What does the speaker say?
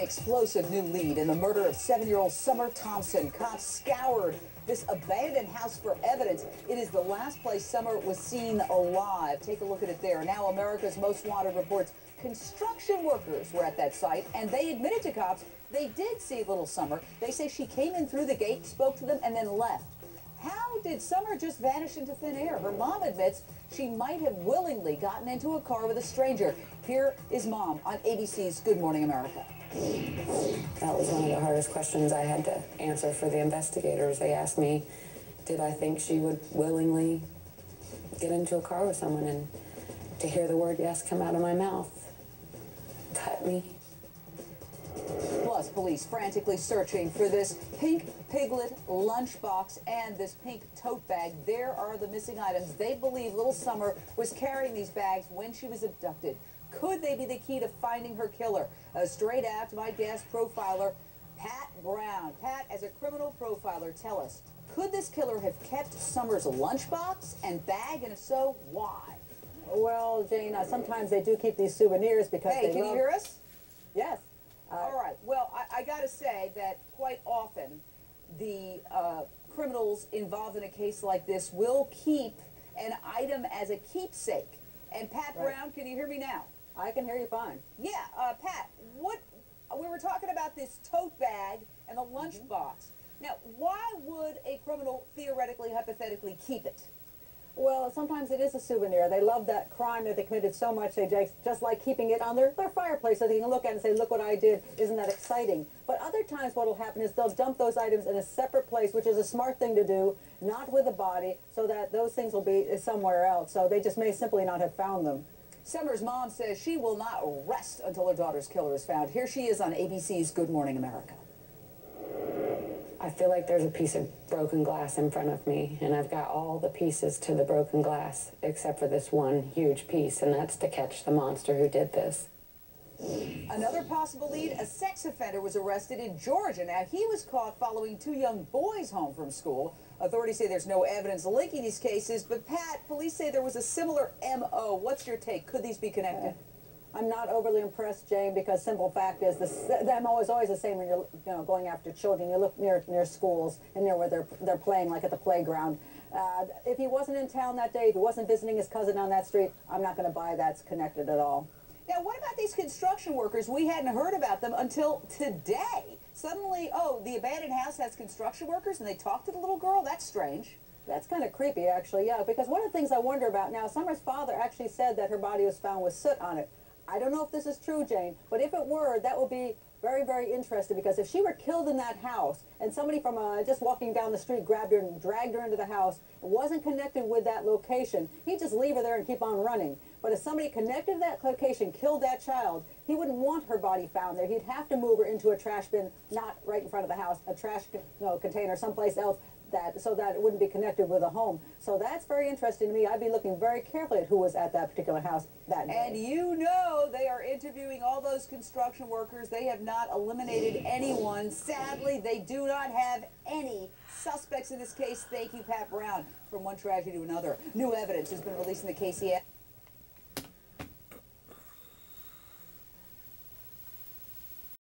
explosive new lead in the murder of 7-year-old Summer Thompson. Cops scoured this abandoned house for evidence. It is the last place Summer was seen alive. Take a look at it there. Now America's Most Wanted reports construction workers were at that site, and they admitted to cops they did see little Summer. They say she came in through the gate, spoke to them, and then left. How did Summer just vanish into thin air? Her mom admits she might have willingly gotten into a car with a stranger. Here is Mom on ABC's Good Morning America. That was one of the hardest questions I had to answer for the investigators. They asked me, did I think she would willingly get into a car with someone? And to hear the word yes come out of my mouth cut me. Plus, police frantically searching for this pink piglet lunchbox and this pink tote bag. There are the missing items. They believe little Summer was carrying these bags when she was abducted. Could they be the key to finding her killer? Straight out to my guest profiler, Pat Brown. Pat, as a criminal profiler, tell us, could this killer have kept Summer's lunchbox and bag, and if so, why? Well, Jane, sometimes they do keep these souvenirs because Hey, can you hear us? Yes. All right. Well, I got to say that quite often the criminals involved in a case like this will keep an item as a keepsake. And Pat Brown, can you hear me now? I can hear you fine. Yeah, Pat, we were talking about this tote bag and the lunchbox. Now, why would a criminal theoretically, hypothetically keep it? Well, sometimes it is a souvenir. They love that crime that they committed so much, they just like keeping it on their fireplace so they can look at it and say, look what I did. Isn't that exciting? But other times what will happen is they'll dump those items in a separate place, which is a smart thing to do, not with the body, so that those things will be somewhere else. So they just may simply not have found them. Summer's mom says she will not rest until her daughter's killer is found. Here she is on ABC's Good Morning America. I feel like there's a piece of broken glass in front of me, and I've got all the pieces to the broken glass except for this one huge piece, and that's to catch the monster who did this. Another possible lead, a sex offender was arrested in Georgia. Now, he was caught following 2 young boys home from school. Authorities say there's no evidence linking these cases, but Pat, police say there was a similar M.O. What's your take? Could these be connected? I'm not overly impressed, Jane, because simple fact is the MO is always the same when you're going after children. You look near schools and near where they're playing, like at the playground. If he wasn't in town that day, if he wasn't visiting his cousin on that street, I'm not going to buy that's connected at all. Now, what about these construction workers? We hadn't heard about them until today. Suddenly, oh, the abandoned house has construction workers and they talk to the little girl? That's strange. That's kind of creepy, actually, yeah, because one of the things I wonder about now, Summer's father actually said that her body was found with soot on it. I don't know if this is true, Jane, but if it were, that would be very, very interesting, because if she were killed in that house and somebody from just walking down the street grabbed her and dragged her into the house and wasn't connected with that location, he'd just leave her there and keep on running. But if somebody connected to that location, killed that child, he wouldn't want her body found there. He'd have to move her into a trash bin, not right in front of the house, a trash container someplace else, so that it wouldn't be connected with a home. So that's very interesting to me. I'd be looking very carefully at who was at that particular house that day. And you know they are interviewing all those construction workers. They have not eliminated anyone. Sadly, they do not have any suspects in this case. Thank you, Pat Brown. From one tragedy to another, new evidence has been released in the case.